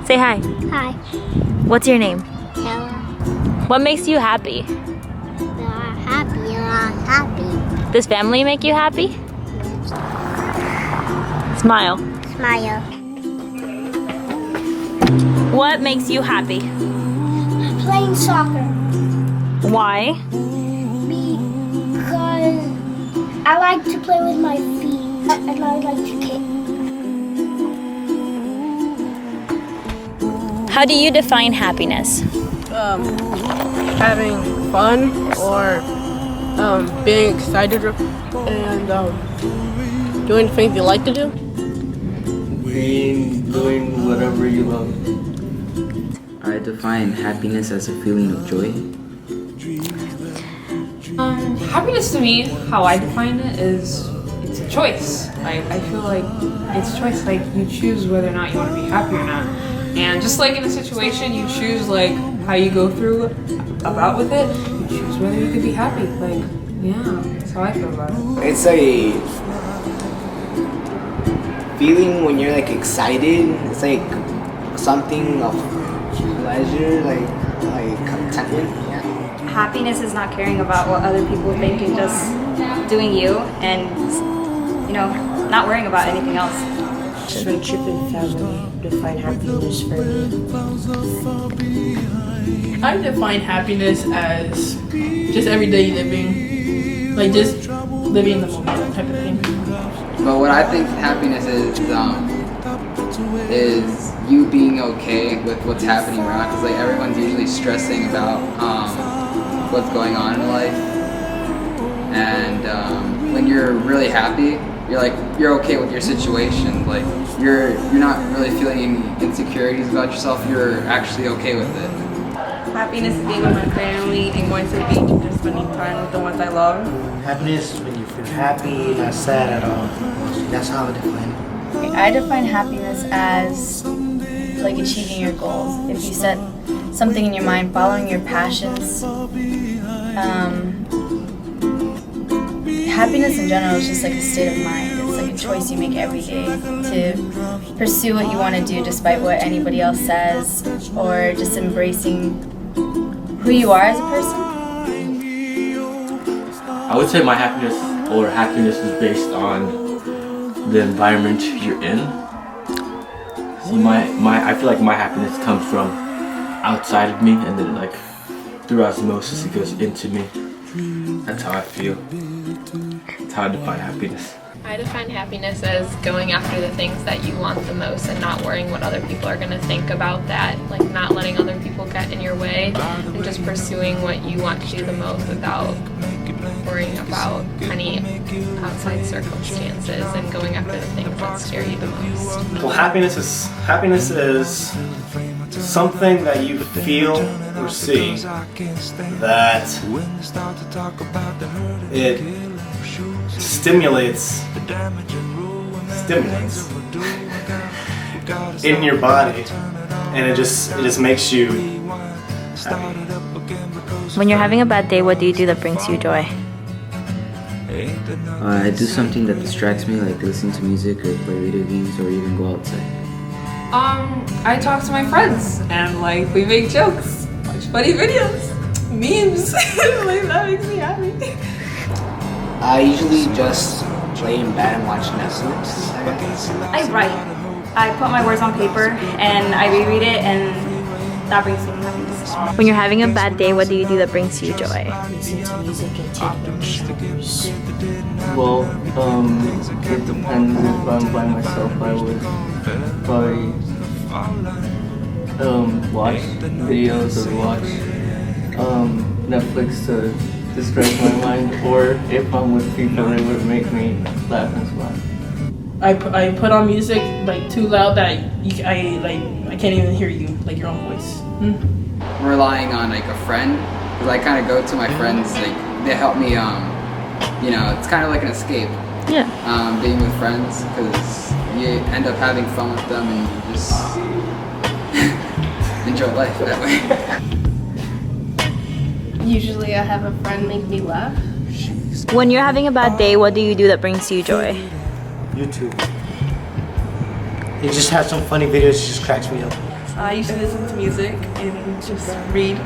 Say hi. Hi. What's your name? Ella. What makes you happy? Happy. Does family make you happy? Smile. Smile. What makes you happy? Playing soccer. Why? Because I like to play with my feet and I like to kick. How do you define happiness? Having fun or being excited and doing things you like to do. Doing whatever you love. I define happiness as a feeling of joy. Happiness to me, how I define it, is it's a choice. I feel like it's a choice. Like you choose whether or not you want to be happy or not. And just like in a situation, you choose like how you go through about with it. You choose whether you could be happy. Like, yeah, that's how I feel about it. It's a feeling when you're like excited. It's like something of pleasure, like contentment. Yeah. Happiness is not caring about what other people think and just doing you and, you know, not worrying about anything else. Friendship and family define happiness for me. I define happiness as just everyday living, like just living in the moment, that type of thing. But what I think happiness is you being okay with what's happening around. Because like everyone's usually stressing about what's going on in life, and when you're really happy, you're okay with your situation. Like you're not really feeling any insecurities about yourself. You're actually okay with it. Happiness is being with my family and going to the beach and just spending time with the ones I love. Happiness is when you feel happy, not sad at all. That's how I define it. I define happiness as like achieving your goals. If you set something in your mind, following your passions, happiness in general is just like a state of mind. It's like a choice you make every day to pursue what you want to do despite what anybody else says, or just embracing who you are as a person. I would say my happiness is based on the environment you're in. See, I feel like my happiness comes from outside of me, and then like through osmosis it goes into me. That's how I feel. That's how I define happiness. I define happiness as going after the things that you want the most and not worrying what other people are going to think about that, like not letting other people get in your way and just pursuing what you want to do the most without worrying about any outside circumstances and going after the things that scare you the most. Well, happiness is something that you feel or see that it stimulates in your body, and it just makes you happy. When you're having a bad day, what do you do that brings you joy? I do something that distracts me, like listen to music or play video games or even go outside. I talk to my friends and like we make jokes, watch funny videos, memes. Like that makes me happy. I usually just lay in bed and watch Netflix. I write. I put my words on paper and I reread it, and that brings me happiness. When you're having a bad day, what do you do that brings you joy? Listen to music and take no showers. Well, it depends. If I'm by myself, I would probably watch videos or watch Netflix to distract my mind, or if I'm with people, it would make me laugh and smile. I put on music like too loud that I can't even hear you, like your own voice. Relying on like a friend, because I kind of go to my friends, like they help me. You know, it's kind of like an escape. Yeah. Being with friends, because you end up having fun with them and you just enjoy life that way. Usually I have a friend make me laugh. When you're having a bad day, what do you do that brings you joy? YouTube. He just has some funny videos. He just cracks me up. I used to listen to music and just read.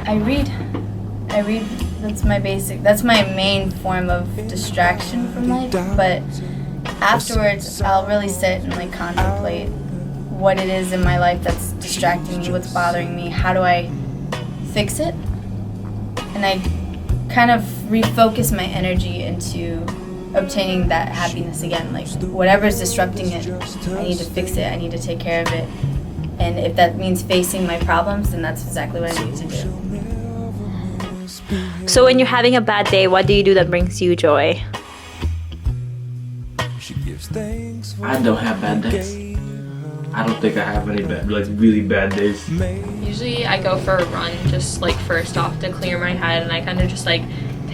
I read. That's my main form of distraction from life. But afterwards, I'll really sit and like contemplate what it is in my life that's distracting me, what's bothering me, how do I fix it? And I kind of refocus my energy into obtaining that happiness again. Like whatever's disrupting it, I need to fix it, I need to take care of it. And if that means facing my problems, then that's exactly what I need to do. So when you're having a bad day, what do you do that brings you joy? I don't have bad days. I don't think I have any bad, like really bad days. Usually I go for a run just like first off to clear my head, and I kind of just like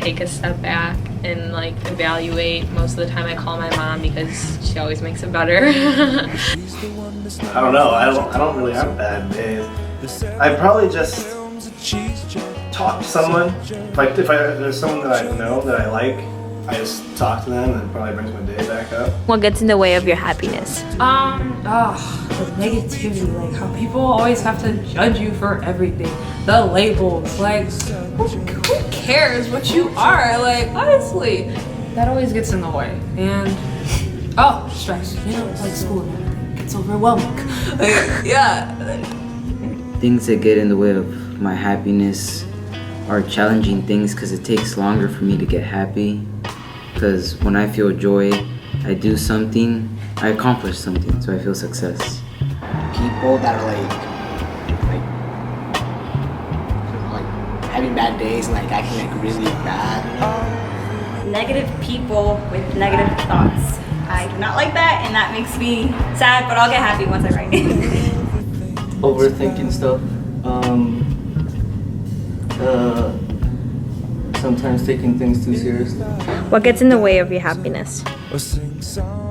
take a step back and like evaluate. Most of the time I call my mom because she always makes it better. I don't know. I don't really have bad days. I probably just talk to someone. Like if there's someone that I know that I like, I just talk to them and it probably brings my day back up. What gets in the way of your happiness? The negativity, like how people always have to judge you for everything. The labels, like who cares what you are? Like honestly, that always gets in the way. And stress, like school, it's overwhelming. Yeah. Things that get in the way of my happiness are challenging things because it takes longer for me to get happy. Because when I feel joy, I do something, I accomplish something, so I feel success. People that are like having bad days and like acting like really bad. Negative people with negative thoughts. I do not like that, and that makes me sad, but I'll get happy once I write it. Overthinking stuff. Sometimes taking things too seriously. What gets in the way of your happiness?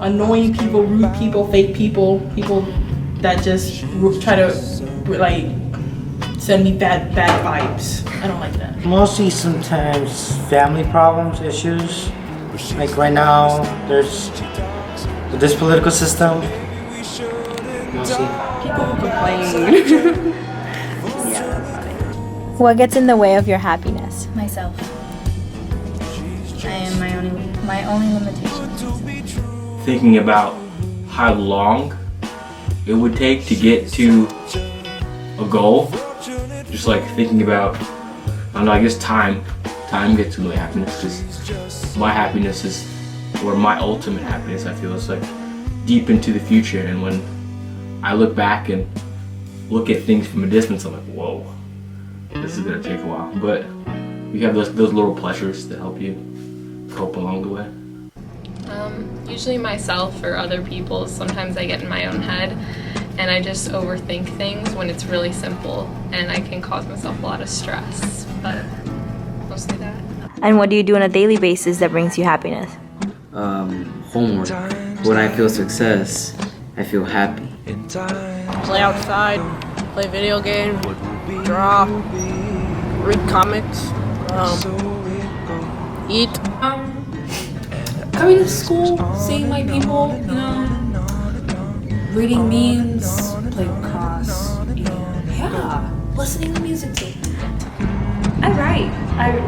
Annoying people, rude people, fake people, people that just try to like send me bad vibes. I don't like that. Mostly sometimes family problems, issues. Like right now, there's this political system. Mostly. People who complain. What gets in the way of your happiness? Myself. I am my only limitation. Thinking about how long it would take to get to a goal. Just like thinking about, I don't know, I guess time gets in the way of happiness, because my happiness is, or my ultimate happiness, I feel, is like deep into the future. And when I look back and look at things from a distance, I'm like, whoa, this is gonna take a while. But you have those little pleasures that help you cope along the way. Usually myself or other people. Sometimes I get in my own head and I just overthink things when it's really simple, and I can cause myself a lot of stress, but mostly that. And what do you do on a daily basis that brings you happiness? Homework. When I feel success, I feel happy. Play outside, play video games, draw, read comics, eat. Coming to school, seeing my people, reading memes, playing lacrosse, and listening to music too. I write.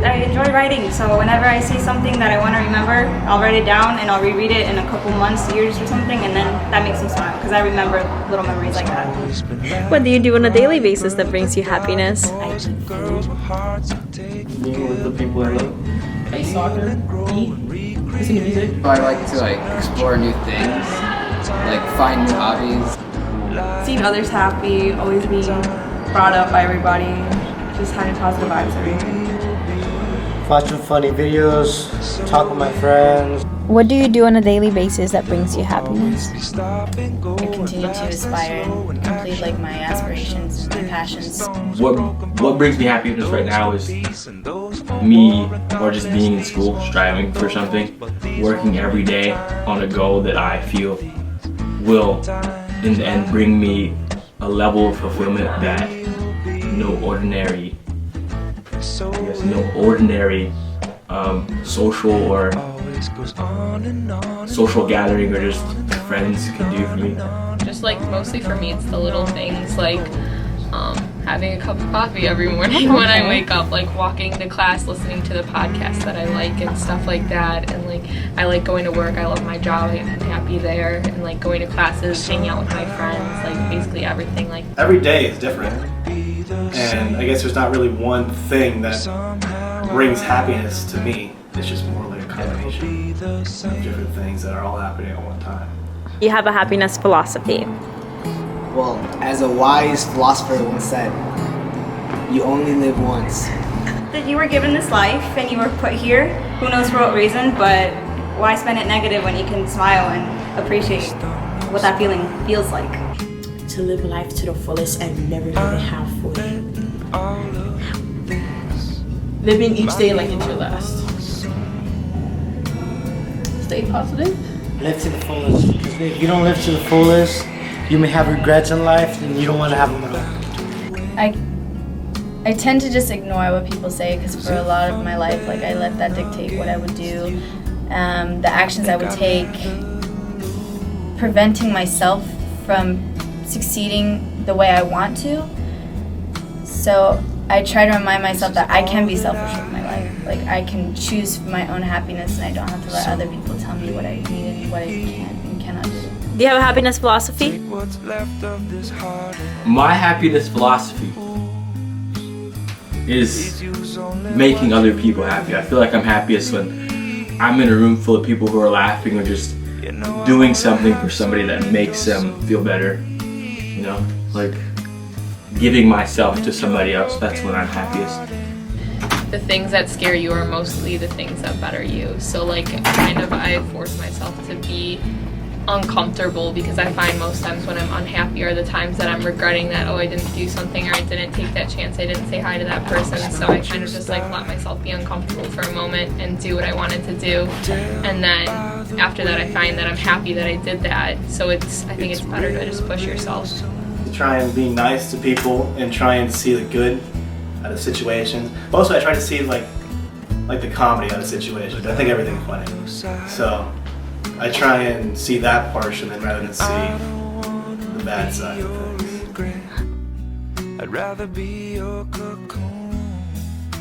I enjoy writing, so whenever I see something that I want to remember, I'll write it down and I'll reread it in a couple months, years or something, and then that makes me smile because I remember little memories like that. What do you do on a daily basis that brings you happiness? Being with the people I love. Play soccer, eat, listen to music. I like to explore new things, like find new hobbies. Seeing others happy, always being brought up by everybody, just having positive vibes everywhere. Watching funny videos, talk with my friends. What do you do on a daily basis that brings you happiness? I continue to aspire and complete like my aspirations and my passions. What brings me happiness right now is me, or just being in school, striving for something, working every day on a goal that I feel will in the end bring me a level of fulfillment that no ordinary social or social gathering or just friends can do for me. Just like mostly for me, it's the little things like having a cup of coffee every morning when I wake up, like walking to class, listening to the podcast that I like and stuff like that. And like I like going to work. I love my job. I'm happy there. And like going to classes, hanging out with my friends, like basically everything. Like every day is different, and I guess there's not really one thing that brings happiness to me. It's just more like a combination of different things that are all happening at one time. You have a happiness philosophy. Well, as a wise philosopher once said, you only live once. That you were given this life and you were put here, who knows for what reason, but why spend it negative when you can smile and appreciate what that feeling feels like? To live life to the fullest and never live it halfway. Living each day like it's your last. Stay positive. Live to the fullest. Because if you don't live to the fullest, you may have regrets in life and you don't want to have them at all. I tend to just ignore what people say because for a lot of my life, like I let that dictate what I would do, the actions I would take, preventing myself from succeeding the way I want to. So I try to remind myself that I can be selfish with my life. Like I can choose my own happiness and I don't have to let other people tell me what I need and what I can and cannot do. Do you have a happiness philosophy? My happiness philosophy is making other people happy. I feel like I'm happiest when I'm in a room full of people who are laughing or just doing something for somebody that makes them feel better. You know, like giving myself to somebody else, that's when I'm happiest. the things that scare you are mostly the things that better you. So like kind of I force myself to be uncomfortable because I find most times when I'm unhappy are the times that I'm regretting that, oh, I didn't do something or I didn't take that chance, I didn't say hi to that person. So I kind of just like let myself be uncomfortable for a moment and do what I wanted to do. And then after that I find that I'm happy that I did that. So I think it's better to just push yourself. Try and be nice to people and try and see the good out of situations. But also I try to see like the comedy out of situations. I think everything's funny. So I try and see that portion rather than see the bad side of things. I'd rather be your cocoon.